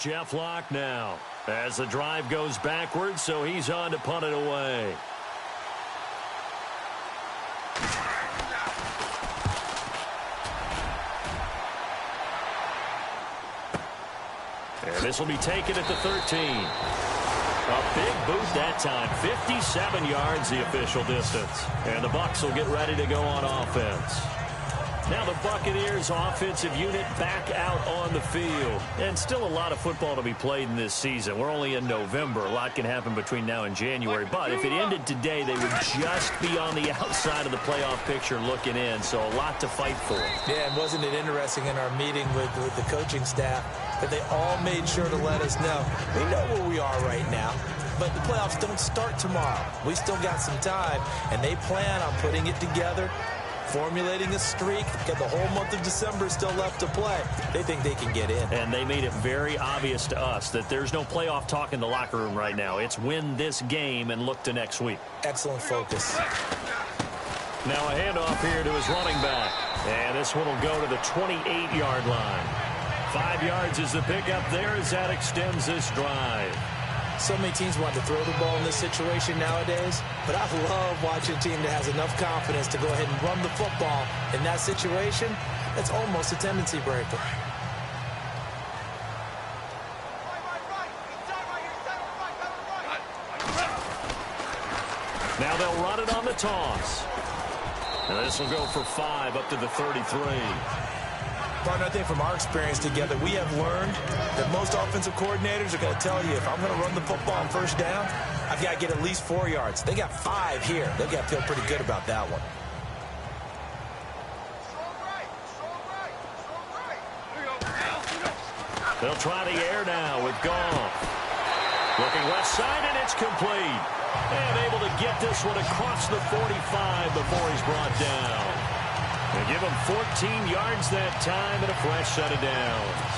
Jeff Locke now as the drive goes backwards, so he's on to punt it away. And this will be taken at the 13. A big boot that time. 57 yards the official distance. And the Bucs will get ready to go on offense. Now the Buccaneers offensive unit back out on the field. And still a lot of football to be played in this season. We're only in November. A lot can happen between now and January. But if it ended today, they would just be on the outside of the playoff picture looking in. So a lot to fight for. Yeah, and wasn't it interesting in our meeting with the coaching staff that they all made sure to let us know. We know where we are right now, but the playoffs don't start tomorrow. We still got some time, and they plan on putting it together, formulating a streak. Got the whole month of December still left to play. They think they can get in. And they made it very obvious to us that there's no playoff talk in the locker room right now. It's win this game and look to next week. Excellent focus. Now a handoff here to his running back. And this one will go to the 28-yard line. 5 yards is the pickup there as that extends this drive. So many teams want to throw the ball in this situation nowadays, but I love watching a team that has enough confidence to go ahead and run the football in that situation. That's almost a tendency breaker. Now they'll run it on the toss. And this will go for 5 up to the 33. Partner, I think from our experience together, we have learned that most offensive coordinators are going to tell you, if I'm going to run the football on first down, I've got to get at least 4 yards. They got 5 here. They've got to feel pretty good about that one. They'll try the air now with Goff. Looking left side, and it's complete. And able to get this one across the 45 before he's brought down. They give him 14 yards that time and a fresh set of downs.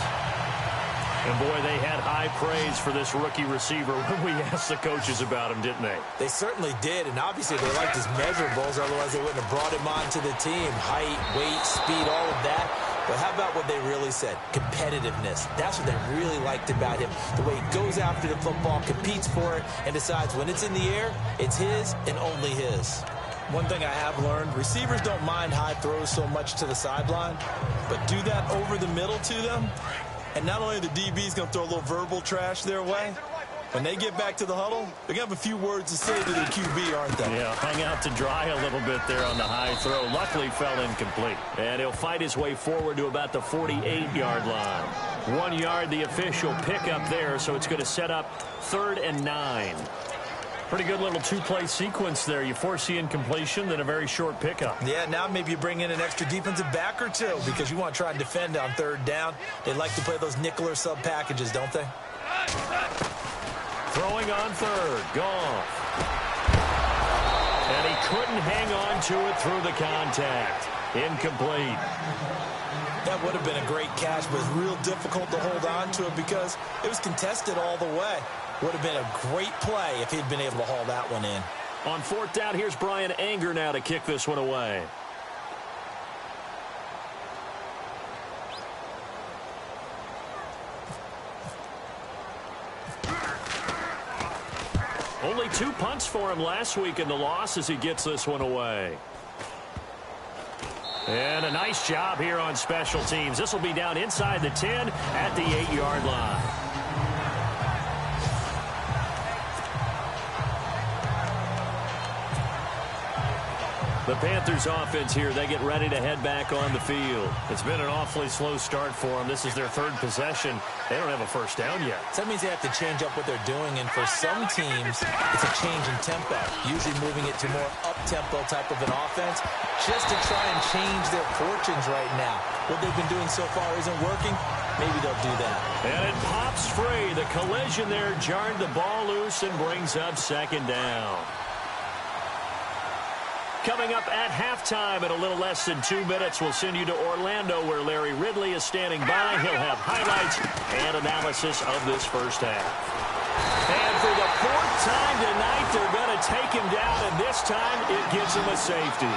And, boy, they had high praise for this rookie receiver when we asked the coaches about him, didn't they? They certainly did, and obviously they liked his measurables, otherwise they wouldn't have brought him onto the team. Height, weight, speed, all of that. But how about what they really said? Competitiveness. That's what they really liked about him. The way he goes after the football, competes for it, and decides when it's in the air, it's his and only his. One thing I have learned, receivers don't mind high throws so much to the sideline, but do that over the middle to them, and not only the DB's going to throw a little verbal trash their way, when they get back to the huddle, they're going to have a few words to say to their QB, aren't they? Yeah, hung out to dry a little bit there on the high throw. Luckily fell incomplete. And he'll fight his way forward to about the 48-yard line. 1 yard, the official pickup there, so it's going to set up 3rd and 9. Pretty good little two-play sequence there. You force the incompletion, then a very short pickup. Yeah, now maybe you bring in an extra defensive back or two because you want to try and defend on 3rd down. They like to play those nickel or sub packages, don't they? Throwing on 3rd, Goff. And he couldn't hang on to it through the contact. Incomplete. That would have been a great catch, but it's real difficult to hold on to it because it was contested all the way. Would have been a great play if he'd been able to haul that one in. On 4th down, here's Brian Anger now to kick this one away. Only 2 punts for him last week in the loss as he gets this one away. And a nice job here on special teams. This will be down inside the 10 at the 8-yard line. The Panthers offense here, they get ready to head back on the field. It's been an awfully slow start for them. This is their 3rd possession. They don't have a first down yet. So that means they have to change up what they're doing, and for some teams, it's a change in tempo, usually moving it to more up-tempo type of an offense, just to try and change their fortunes right now. What they've been doing so far isn't working. Maybe they'll do that. And it pops free. The collision there jarred the ball loose and brings up 2nd down. Coming up at halftime in a little less than 2 minutes, we'll send you to Orlando where Larry Ridley is standing by. He'll have highlights and analysis of this first half. And for the 4th time tonight, they're going to take him down, and this time it gives him a safety.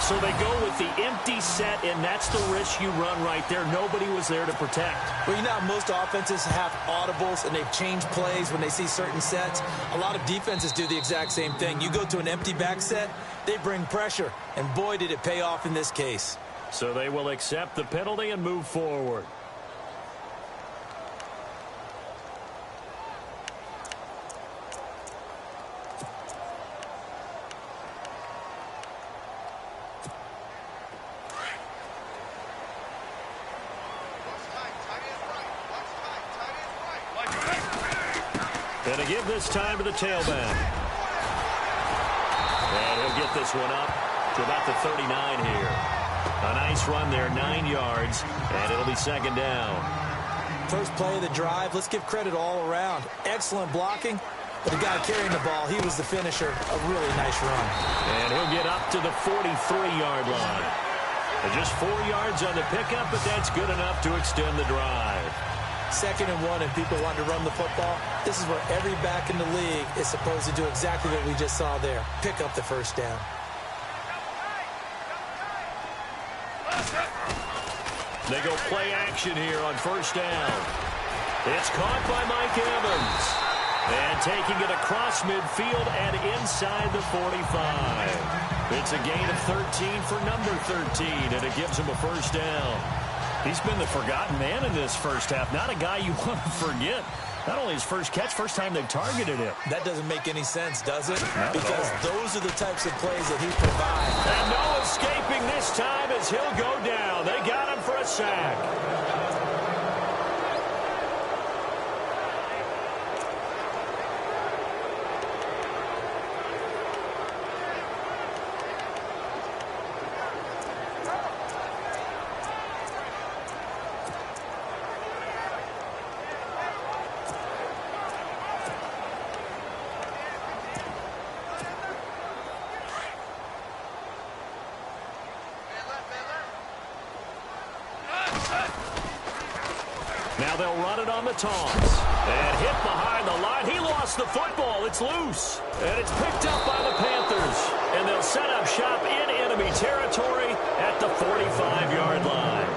So they go with the empty set, and that's the risk you run right there. Nobody was there to protect. Well, you know how most offenses have audibles, and they've changed plays when they see certain sets? A lot of defenses do the exact same thing. You go to an empty back set, they bring pressure, and boy, did it pay off in this case. So they will accept the penalty and move forward. And to give this time to the tailback. And he'll get this one up to about the 39 here. A nice run there, 9 yards, and it'll be second down. First play of the drive, let's give credit all around. Excellent blocking, but the guy carrying the ball, he was the finisher. A really nice run. And he'll get up to the 43-yard line. And just 4 yards on the pickup, but that's good enough to extend the drive. 2nd and 1, and people want to run the football. This is where every back in the league is supposed to do exactly what we just saw there. Pick up the first down. They go play action here on first down. It's caught by Mike Evans. And taking it across midfield and inside the 45. It's a gain of 13 for number 13, and it gives him a first down. He's been the forgotten man in this first half. Not a guy you want to forget. Not only his first catch, first time they've targeted him. That doesn't make any sense, does it? Not because those are the types of plays that he provides. And no escaping this time as he'll go down. They got him for a sack. Now they'll run it on the taunts. And hit behind the line. He lost the football. It's loose. And it's picked up by the Panthers. And they'll set up shop in enemy territory at the 45-yard line.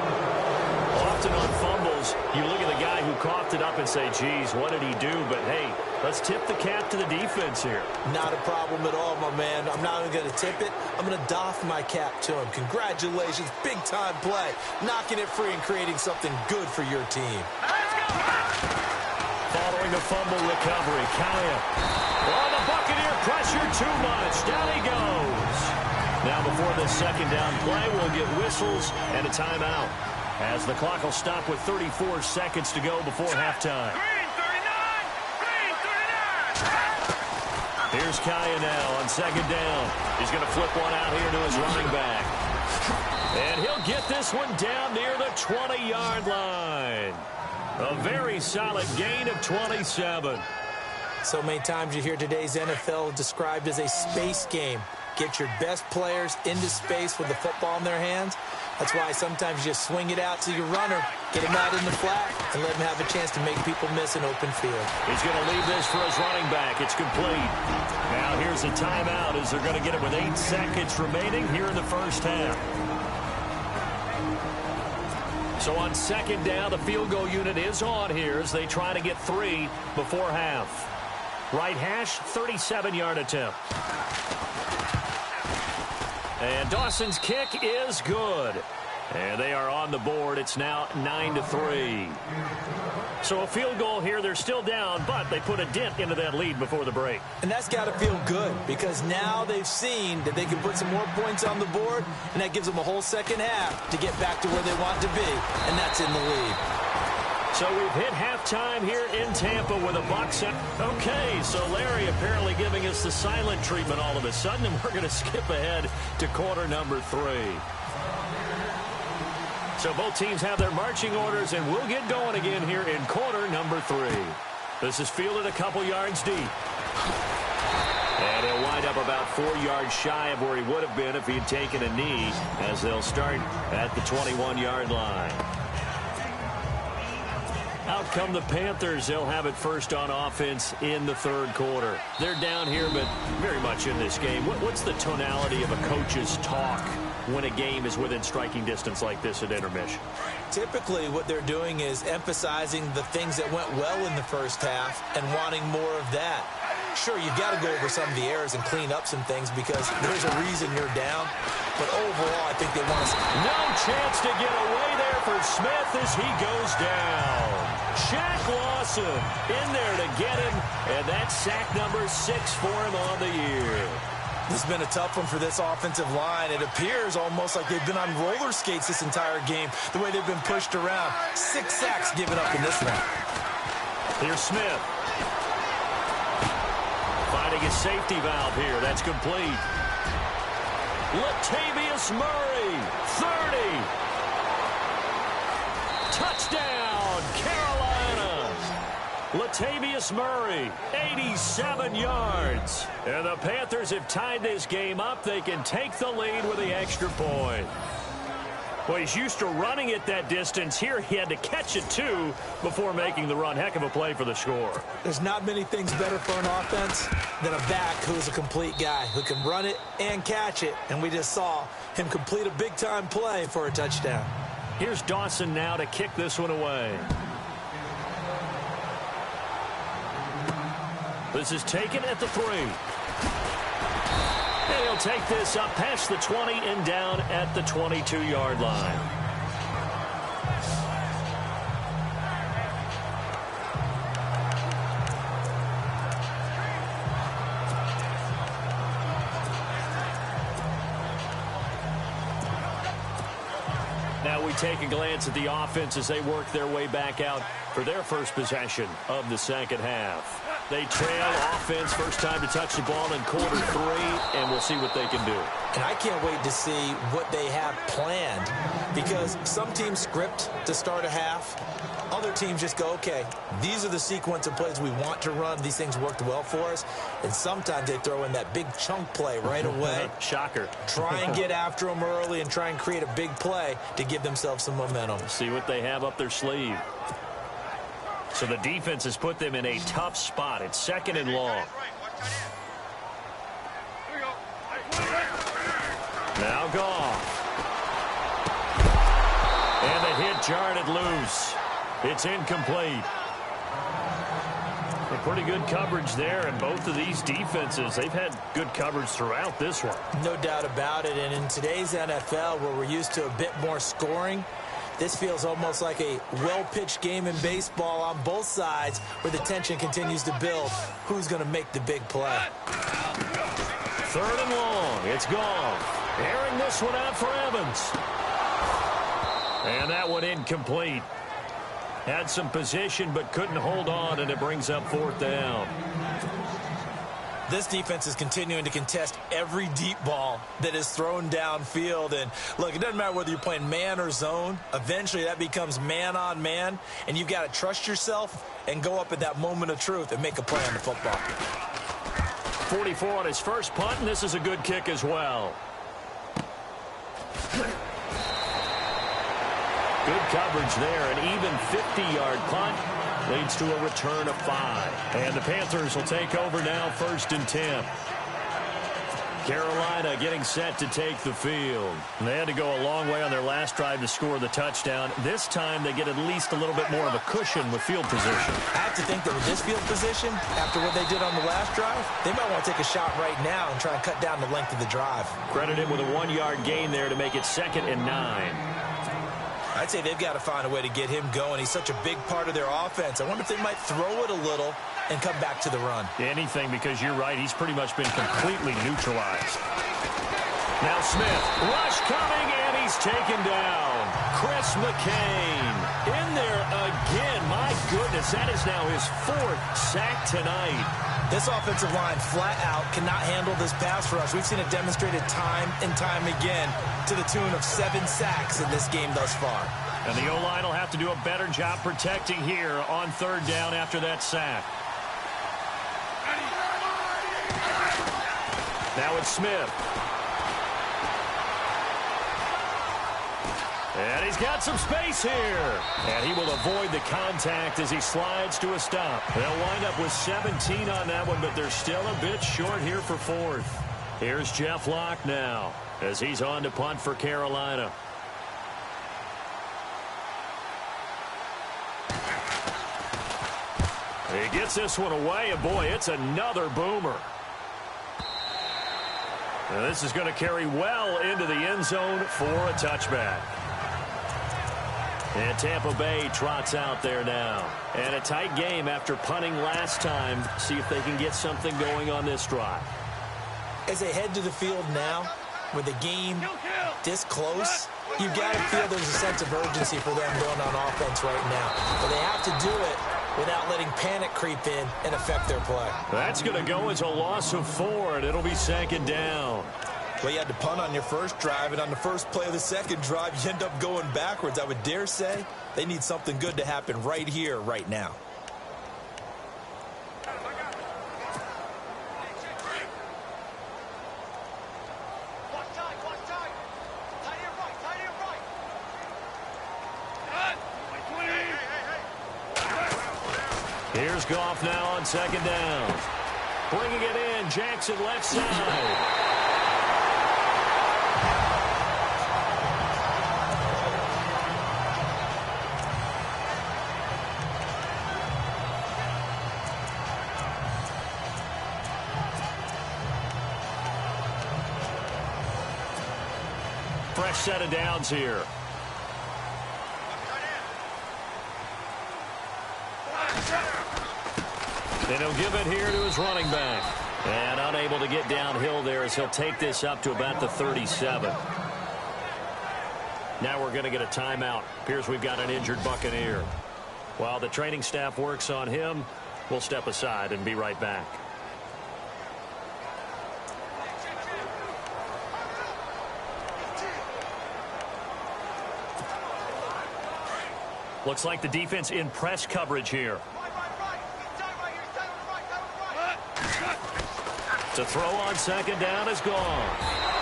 Often on fumbles, you look at the guy who coughed it up and say, geez, what did he do? But, hey, let's tip the cap to the defense here. Not a problem at all, my man. I'm not even going to tip it. I'm going to doff my cap to him. Congratulations. Big-time play. Knocking it free and creating something good for your team. Following the fumble recovery, Kaya. Oh, the Buccaneer pressure too much. Down he goes. Now before this second down play, we'll get whistles and a timeout, as the clock will stop with 34 seconds to go before halftime. Here's Kaya now on second down. He's going to flip one out here to his running back. And he'll get this one down near the 20-yard line. A very solid gain of 27. So many times you hear today's NFL described as a space game. Get your best players into space with the football in their hands. That's why sometimes you just swing it out to your runner, get him out in the flat, and let him have a chance to make people miss an open field. He's going to leave this for his running back. It's complete. Now here's a timeout as they're going to get it with 8 seconds remaining here in the first half. So on second down, the field goal unit is on here as they try to get 3 before half. Right hash, 37-yard attempt. And Dawson's kick is good. And they are on the board. It's now 9-3. So a field goal here. They're still down, but they put a dent into that lead before the break. And that's got to feel good because now they've seen that they can put some more points on the board, and that gives them a whole second half to get back to where they want to be, and that's in the lead. So we've hit halftime here in Tampa with a Bucs. Okay, so Larry apparently giving us the silent treatment all of a sudden, and we're going to skip ahead to quarter number 3. So both teams have their marching orders, and we'll get going again here in quarter number 3. This is fielded a couple yards deep. And he'll wind up about 4 yards shy of where he would have been if he had taken a knee, as they'll start at the 21-yard line. Out come the Panthers. They'll have it first on offense in the third quarter. They're down here, but very much in this game. What's the tonality of a coach's talk when a game is within striking distance like this at intermission? Typically, what they're doing is emphasizing the things that went well in the first half and wanting more of that. Sure, you've got to go over some of the errors and clean up some things because there's a reason you're down. But overall, I think they want to... No chance to get away there for Smith as he goes down. Shaq Lawson in there to get him, and that's sack number 6 for him on the year. This has been a tough one for this offensive line. It appears almost like they've been on roller skates this entire game, the way they've been pushed around. 6 sacks given up in this one. Here's Smith. Finding his safety valve here. That's complete. Latavius Murray, 30. Touchdown, Carolina. Latavius Murray, 87 yards. And the Panthers have tied this game up. They can take the lead with the extra point. Well, he's used to running it that distance. Here he had to catch it, too, before making the run. Heck of a play for the score. There's not many things better for an offense than a back who's a complete guy who can run it and catch it. And we just saw him complete a big-time play for a touchdown. Here's Dawson now to kick this one away. This is taken at the 3. And he'll take this up past the 20 and down at the 22-yard line. Now we take a glance at the offense as they work their way back out for their first possession of the second half. They trail offense, first time to touch the ball in quarter 3, and we'll see what they can do. And I can't wait to see what they have planned because some teams script to start a half. Other teams just go, okay, these are the sequence of plays we want to run. These things worked well for us. And sometimes they throw in that big chunk play right away. Shocker. Try and get after them early and try and create a big play to give themselves some momentum. See what they have up their sleeve. So the defense has put them in a tough spot. It's 2nd and long. Now Goff. And the hit jarred it loose. It's incomplete. A pretty good coverage there, and both of these defenses, they've had good coverage throughout this one. No doubt about it, and in today's NFL, where we're used to a bit more scoring, this feels almost like a well-pitched game in baseball on both sides where the tension continues to build. Who's going to make the big play? 3rd and long. It's Goff. Airing this one out for Evans. And that one incomplete. Had some position but couldn't hold on, and it brings up 4th down. This defense is continuing to contest every deep ball that is thrown downfield. And, look, it doesn't matter whether you're playing man or zone. Eventually, that becomes man-on-man, and you've got to trust yourself and go up at that moment of truth and make a play on the football. 44 on his first punt, and this is a good kick as well. Good coverage there, an even 50-yard punt. Leads to a return of 5. And the Panthers will take over now, 1st and 10. Carolina getting set to take the field. And they had to go a long way on their last drive to score the touchdown. This time they get at least a little bit more of a cushion with field position. I have to think that with this field position, after what they did on the last drive, they might want to take a shot right now and try and cut down the length of the drive. Credit him with a 1-yard gain there to make it 2nd and 9. I'd say they've got to find a way to get him going. He's such a big part of their offense. I wonder if they might throw it a little and come back to the run. Anything, because you're right. He's pretty much been completely neutralized. Now Smith. Rush coming, and he's taken down. Chris McCain in there again. My goodness, that is now his 4th sack tonight. This offensive line flat out cannot handle this pass rush. We've seen it demonstrated time and time again to the tune of 7 sacks in this game thus far. And the O-line will have to do a better job protecting here on 3rd down after that sack. Now it's Smith. And he's got some space here. And he will avoid the contact as he slides to a stop. They'll wind up with 17 on that one, but they're still a bit short here for 4th. Here's Jeff Locke now. as he's on to punt for Carolina. He gets this one away, and boy, it's another boomer. Now this is going to carry well into the end zone for a touchback. And Tampa Bay trots out there now. And a tight game after punting last time. See if they can get something going on this drive. As they head to the field now, with the game this close, you've got to feel there's a sense of urgency for them going on offense right now. But they have to do it without letting panic creep in and affect their play. That's going to go as a loss of 4, and it'll be 2nd down. Well, you had to punt on your first drive, and on the first play of the second drive, you end up going backwards. I would dare say they need something good to happen right here, right now. Here's Goff now on 2nd down. Bringing it in, Jackson left side. Fresh set of downs here. And he'll give it here to his running back. And unable to get downhill there as he'll take this up to about the 37. Now we're going to get a timeout. Appears we've got an injured Buccaneer. While the training staff works on him, we'll step aside and be right back. Looks like the defense in press coverage here. The throw on 2nd down is gone.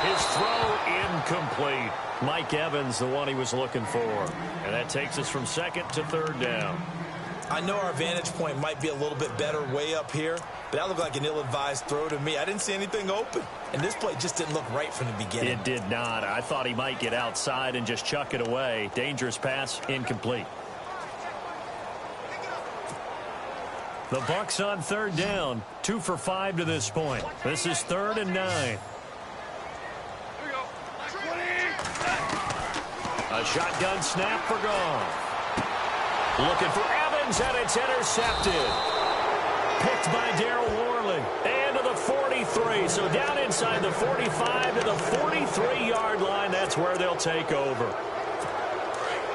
His throw incomplete. Mike Evans, the one he was looking for. And that takes us from 2nd to 3rd down. I know our vantage point might be a little bit better way up here, but that looked like an ill-advised throw to me. I didn't see anything open, and this play just didn't look right from the beginning. It did not. I thought he might get outside and just chuck it away. Dangerous pass, incomplete. The Bucs on 3rd down, 2 for 5 to this point. This is 3rd and 9. A shotgun snap for Goff. Looking for Evans, and it's intercepted. Picked by Darryl Worley. And to the 43. So down inside the 45 to the 43-yard line. That's where they'll take over.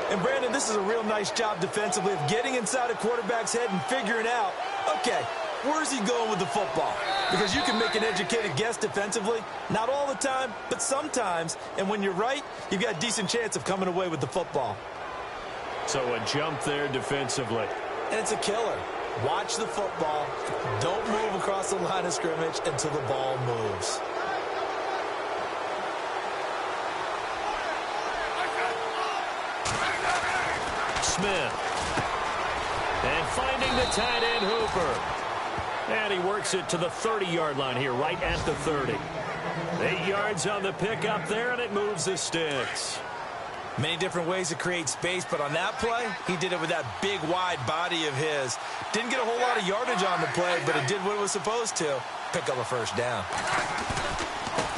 And, Brandon, this is a real nice job defensively of getting inside a quarterback's head and figuring out, okay, where's he going with the football? Because you can make an educated guess defensively. Not all the time, but sometimes. And when you're right, you've got a decent chance of coming away with the football. So a jump there defensively. And it's a killer. Watch the football. Don't move across the line of scrimmage until the ball moves. Smith. And finding the tight end Hooper. And he works it to the 30-yard line here, right at the 30. 8 yards on the pickup there, and it moves the sticks. Many different ways to create space, but on that play, he did it with that big, wide body of his. Didn't get a whole lot of yardage on the play, but it did what it was supposed to. Pick up a 1st down.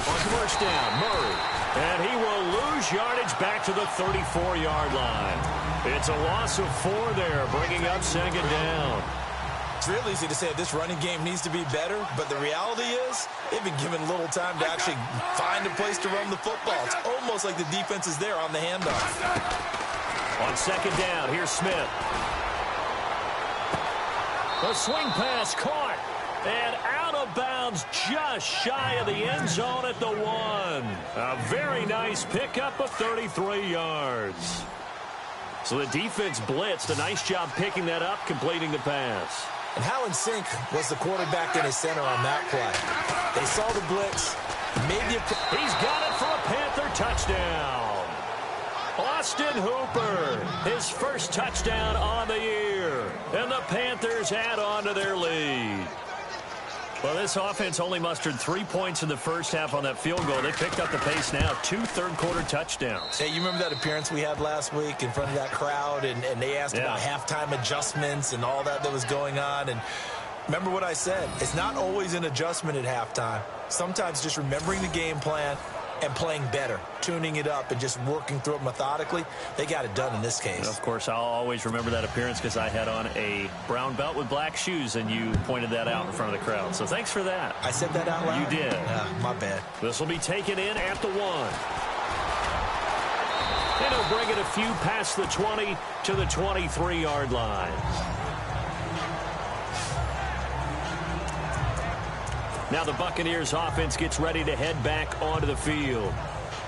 On 1st down, Murray. And he will lose yardage back to the 34-yard line. It's a loss of 4 there, bringing up 2nd down. It's real easy to say this running game needs to be better, but the reality is they've been given little time to actually find a place to run the football. It's almost like the defense is there on the handoff. On 2nd down, here's Smith. The swing pass caught. And out of bounds just shy of the end zone at the 1. A very nice pickup of 33 yards. So the defense blitzed. A nice job picking that up, completing the pass. And how in sync was the quarterback in his center on that play? They saw the blitz. He's got it for a Panther touchdown. Austin Hooper, his first touchdown on the year. And the Panthers add on to their lead. Well, this offense only mustered 3 points in the first half on that field goal. They picked up the pace now. 2 third-quarter touchdowns. Hey, you remember that appearance we had last week in front of that crowd, and they asked about halftime adjustments and all that was going on, and remember what I said. It's not always an adjustment at halftime. Sometimes just remembering the game plan and playing better, tuning it up and just working through it methodically. They got it done in this case. Of course, I'll always remember that appearance because I had on a brown belt with black shoes, and you pointed that out in front of the crowd. So thanks for that. I said that out loud? You did. My bad. This will be taken in at the 1. And he'll bring it a few past the 20 to the 23-yard line. Now the Buccaneers offense gets ready to head back onto the field.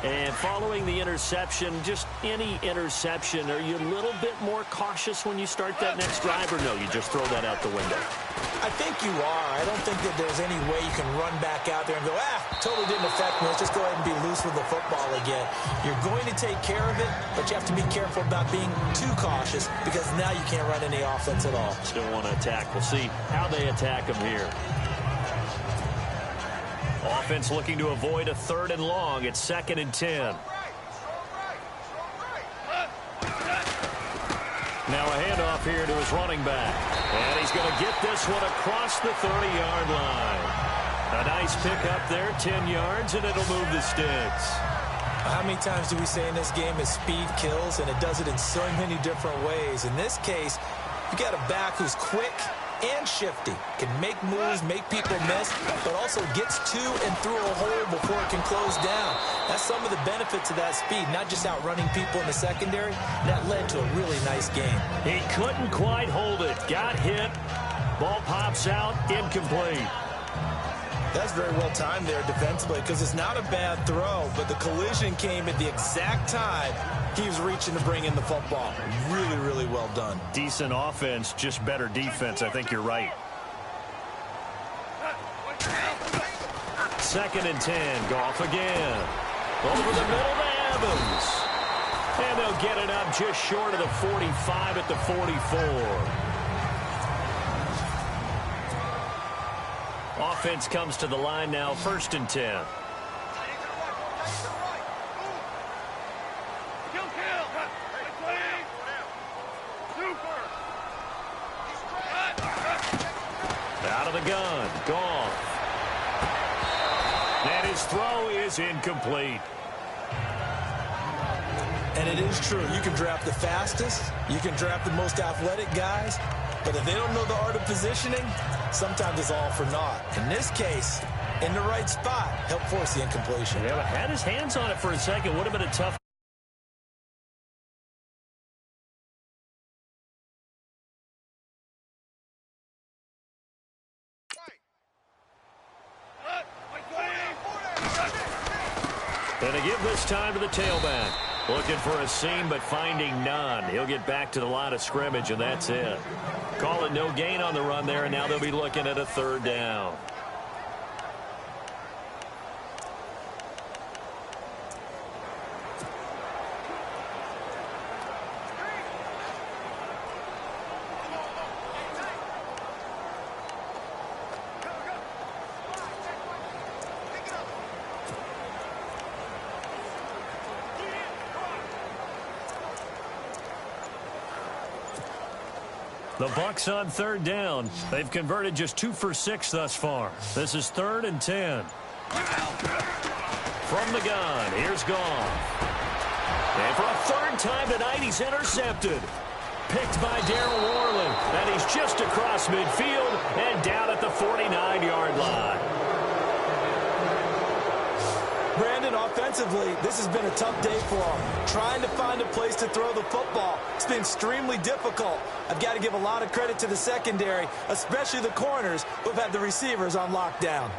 And following the interception, just any interception, are you a little bit more cautious when you start that next drive, or no, you just throw that out the window? I think you are. I don't think that there's any way you can run back out there and go, totally didn't affect me. Let's just go ahead and be loose with the football again. You're going to take care of it, but you have to be careful about being too cautious because now you can't run any offense at all. Still want to attack. We'll see how they attack them here. Offense looking to avoid a 3rd and long. It's 2nd and 10. Now a handoff here to his running back. And he's going to get this one across the 30-yard line. A nice pickup there, 10 yards, and it'll move the sticks. How many times do we say in this game is speed kills, and it does it in so many different ways. In this case, you got a back who's quick and shifty, can make moves, make people miss, but also gets to and through a hole before it can close down. That's some of the benefits of that speed, not just outrunning people in the secondary. That led to a really nice game. He couldn't quite hold it. Got hit. Ball pops out. Incomplete. That's very well timed there defensively because it's not a bad throw, but the collision came at the exact time he was reaching to bring in the football. Really, really well done. Decent offense, just better defense. I think you're right. 2nd and 10. Goff again. Over the middle to Evans. And they'll get it up just short of the 45 at the 44. Offense comes to the line now, 1st and 10. Out of the gun, Goff. And his throw is incomplete. And it is true. You can draft the fastest. You can draft the most athletic guys. But if they don't know the art of positioning, sometimes it's all for naught. In this case, in the right spot, helped force the incompletion. Yeah, but had his hands on it for a second. Would have been a tough. And they give this time to the tailback. Looking for a seam, but finding none. He'll get back to the line of scrimmage, and that's it. Call it no gain on the run there, and now they'll be looking at a 3rd down. The Bucs on 3rd down. They've converted just 2 for 6 thus far. This is 3rd and 10. From the gun, here's Goff. And for a 3rd time tonight, he's intercepted. Picked by Darryl Worley. And he's just across midfield and down at the 49-yard line. Brandon, offensively, this has been a tough day for him. Trying to find a place to throw the football. It's been extremely difficult. I've got to give a lot of credit to the secondary, especially the corners who've had the receivers on lockdown.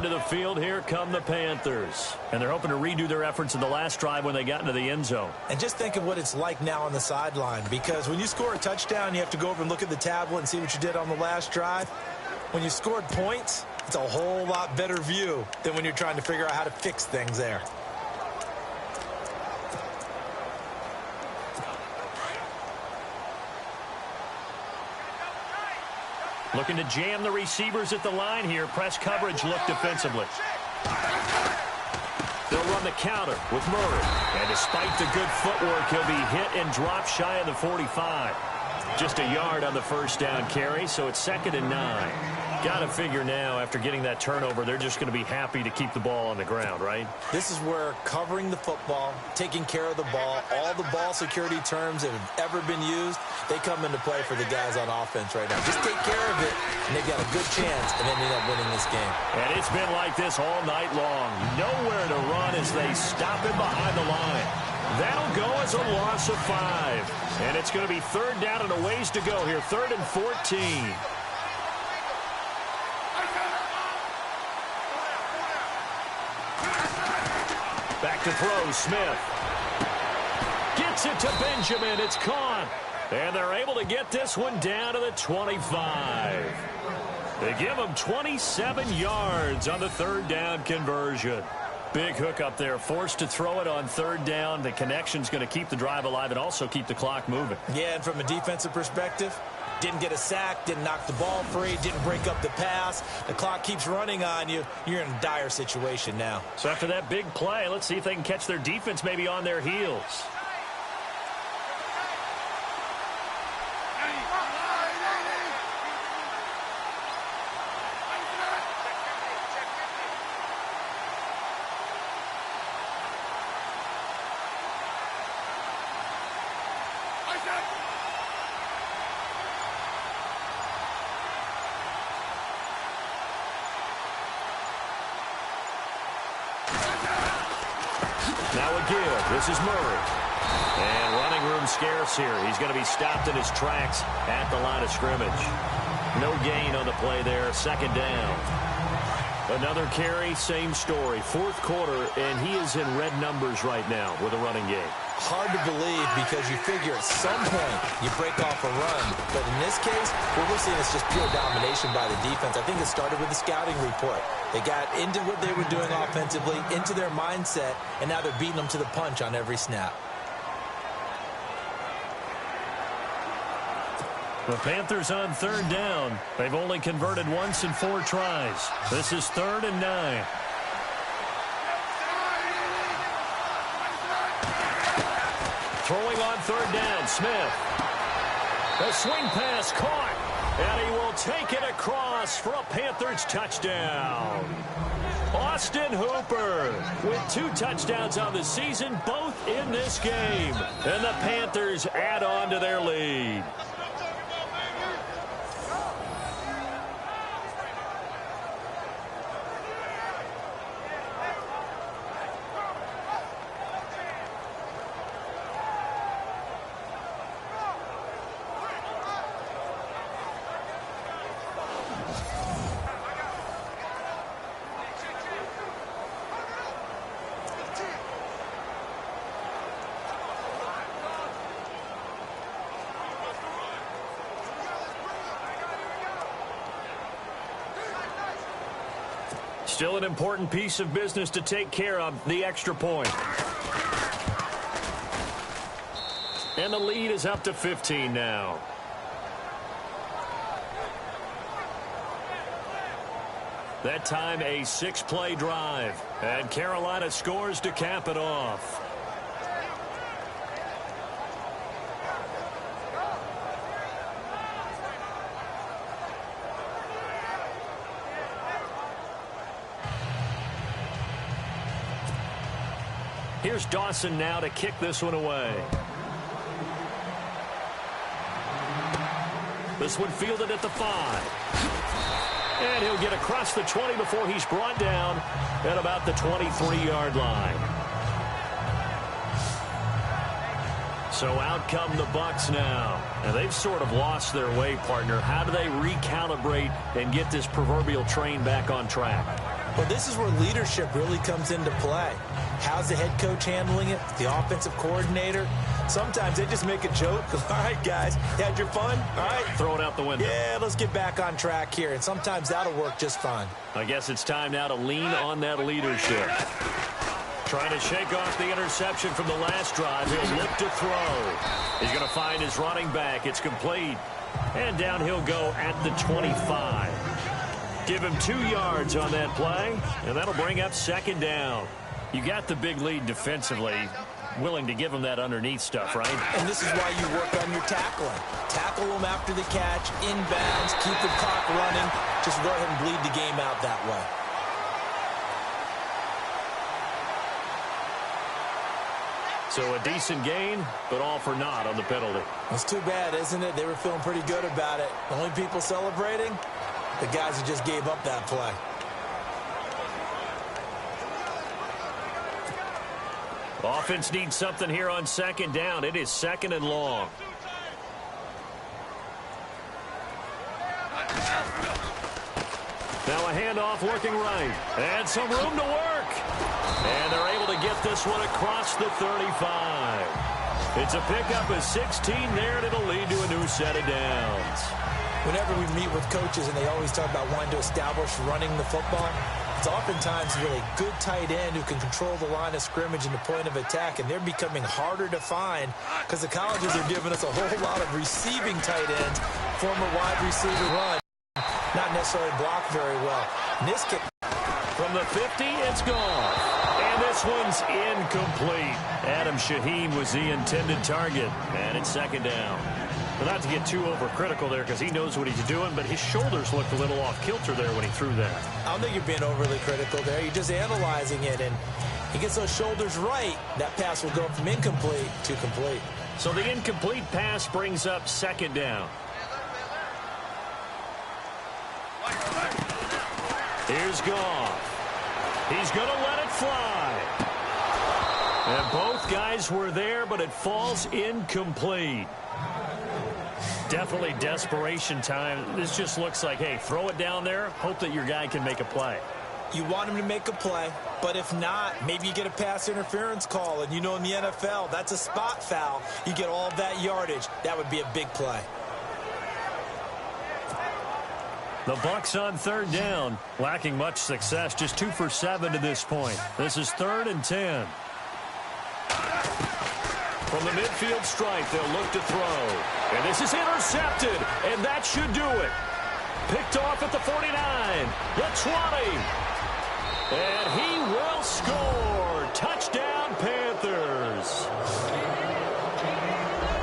To the field, here come the Panthers. And they're hoping to redo their efforts in the last drive when they got into the end zone. And just think of what it's like now on the sideline, because when you score a touchdown, you have to go over and look at the tablet and see what you did on the last drive. When you scored points, It's a whole lot better view than when you're trying to figure out how to fix things there. Looking to jam the receivers at the line here. Press coverage look defensively. They'll run the counter with Murray. And despite the good footwork, he'll be hit and dropped shy of the 45. Just a yard on the first down carry, so it's 2nd and 9. Got to figure now, after getting that turnover, they're just going to be happy to keep the ball on the ground, right? This is where covering the football, taking care of the ball, all the ball security terms that have ever been used, they come into play for the guys on offense right now. Just take care of it, and they've got a good chance of ending up winning this game. And it's been like this all night long. Nowhere to run as they stop him behind the line. That'll go as a loss of 5. And it's going to be 3rd down and a ways to go here. 3rd and 14. Back to throw, Smith. Gets it to Benjamin. It's caught. And they're able to get this one down to the 25. They give him 27 yards on the 3rd down conversion. Big hook up there. Forced to throw it on 3rd down. The connection's going to keep the drive alive and also keep the clock moving. Yeah, and from a defensive perspective, didn't get a sack, didn't knock the ball free, didn't break up the pass. The clock keeps running on you. You're in a dire situation now. So after that big play, let's see if they can catch their defense maybe on their heels. Now a give. This is Murray. And running room scarce here. He's going to be stopped in his tracks at the line of scrimmage. No gain on the play there. 2nd down. Another carry, same story. 4th quarter, and he is in red numbers right now with a running game. Hard to believe because you figure at some point you break off a run. But in this case, what we're seeing is just pure domination by the defense. I think it started with the scouting report. They got into what they were doing offensively, into their mindset, and now they're beating them to the punch on every snap. The Panthers on 3rd down. They've only converted once in 4 tries. This is 3rd and 9. Throwing on 3rd down, Smith. A swing pass caught. And he will take it across for a Panthers touchdown. Austin Hooper with 2 touchdowns on the season, both in this game. And the Panthers add on to their lead. Still an important piece of business to take care of, the extra point. And the lead is up to 15 now. That time a 6-play drive. And Carolina scores to cap it off. Here's Dawson now to kick this one away. This one fielded at the 5. And he'll get across the 20 before he's brought down at about the 23-yard line. So out come the Bucs now. And they've sort of lost their way, partner. How do they recalibrate and get this proverbial train back on track? Well, this is where leadership really comes into play. How's the head coach handling it? The offensive coordinator? Sometimes they just make a joke. All right, guys, you had your fun? All right. Throw it out the window. Yeah, let's get back on track here, and sometimes that'll work just fine. I guess it's time now to lean on that leadership. Trying to shake off the interception from the last drive. He'll look to throw. He's going to find his running back. It's complete. And down he'll go at the 25. Give him 2 yards on that play, and that'll bring up second down. You got the big lead defensively. Willing to give him that underneath stuff, right? And this is why you work on your tackling. Tackle them after the catch, inbounds, keep the clock running. Just go ahead and bleed the game out that way. So a decent gain, but all for naught on the penalty. It's too bad, isn't it? They were feeling pretty good about it. The only people celebrating, the guys who just gave up that play. Offense needs something here on second down. It is second and long. Now a handoff looking right. And some room to work. And they're able to get this one across the 35. It's a pickup of 16 there, and it'll lead to a new set of downs. Whenever we meet with coaches and they always talk about wanting to establish running the football, it's oftentimes a really good tight end who can control the line of scrimmage and the point of attack, and they're becoming harder to find because the colleges are giving us a whole lot of receiving tight ends, former wide receiver run, not necessarily blocked very well. In this kick, from the 50, it's gone. And this one's incomplete. Adam Shaheen was the intended target, and it's second down. But not to get too overcritical there because he knows what he's doing, but his shoulders looked a little off kilter there when he threw that. I don't think you're being overly critical there. You're just analyzing it, and he gets those shoulders right. That pass will go from incomplete to complete. So the incomplete pass brings up second down. Here's Goff. He's going to let it fly. And both guys were there, but it falls incomplete. Definitely desperation time. This just looks like, hey, throw it down there, hope that your guy can make a play. You want him to make a play, but if not, maybe you get a pass interference call, and you know in the NFL, that's a spot foul. You get all of that yardage. That would be a big play. The Bucs on third down, lacking much success, just 2 for 7 to this point. This is 3rd and 10. From the midfield stripe, they'll look to throw. And this is intercepted, and that should do it. Picked off at the 49, the 20. And he will score. Touchdown, Panthers.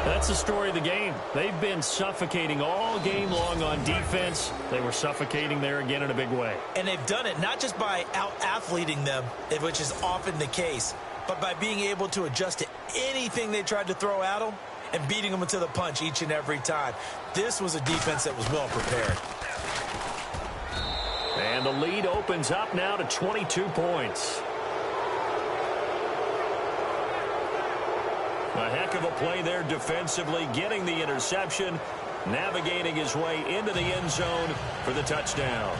That's the story of the game. They've been suffocating all game long on defense. They were suffocating there again in a big way. And they've done it not just by out-athleting them, which is often the case, but by being able to adjust to anything they tried to throw at them and beating them into the punch each and every time. This was a defense that was well prepared. And the lead opens up now to 22 points. A heck of a play there defensively, getting the interception, navigating his way into the end zone for the touchdown.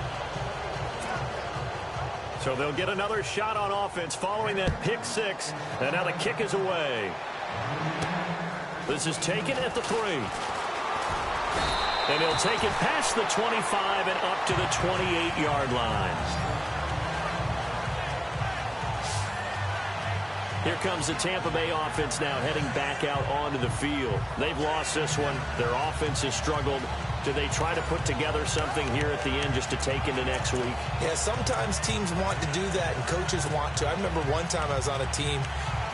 So they'll get another shot on offense following that pick six, and now the kick is away. This is taken at the 3. And he'll take it past the 25 and up to the 28-yard line. Here comes the Tampa Bay offense now heading back out onto the field. They've lost this one. Their offense has struggled. Do they try to put together something here at the end just to take into next week? Yeah, sometimes teams want to do that and coaches want to. I remember one time I was on a team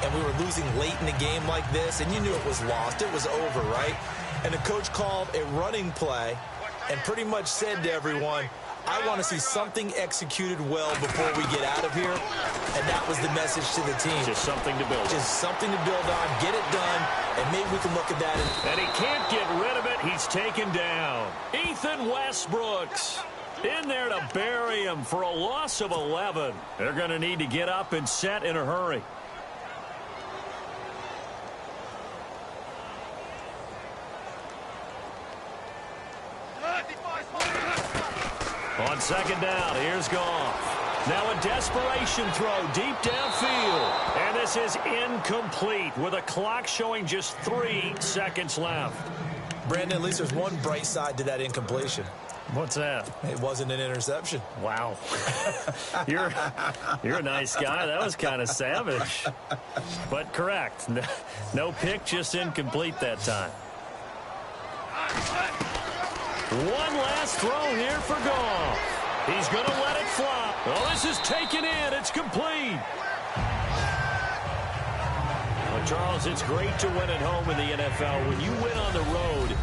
and we were losing late in the game like this, and you knew it was lost. It was over, right? And the coach called a running play and pretty much said to everyone, I want to see something executed well before we get out of here. And that was the message to the team. Just something to build on. Just something to build on, get it done, and maybe we can look at that. And he can't get rid of it. He's taken down. Ethan Westbrooks in there to bury him for a loss of 11. They're going to need to get up and set in a hurry. On second down, here's Goff. Now a desperation throw deep downfield. And this is incomplete with a clock showing just 3 seconds left. Brandon, at least there's one bright side to that incompletion. What's that? It wasn't an interception. Wow. You're a nice guy. That was kind of savage. But correct. No pick, just incomplete that time. One last throw here for Goff. He's going to let it fly. Well, this is taken in. It's complete. Well, Charles, it's great to win at home in the NFL. When you win on the road,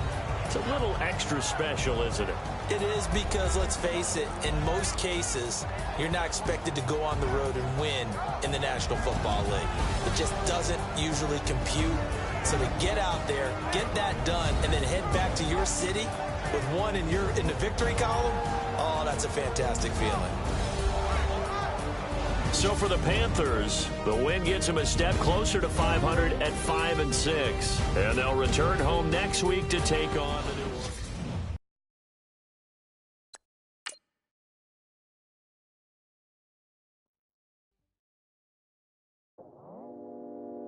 it's a little extra special, isn't it? It is, because, let's face it, in most cases, you're not expected to go on the road and win in the National Football League. It just doesn't usually compute. So to get out there, get that done, and then head back to your city with one in the victory column, oh, that's a fantastic feeling. So for the Panthers, the win gets them a step closer to 500 at 5-6. And they'll return home next week to take on the New Orleans.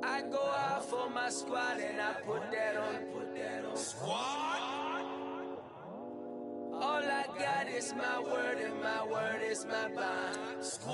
I go out for my squad and I put that on. Squad? All I got is my word and my word is my bond. Squad.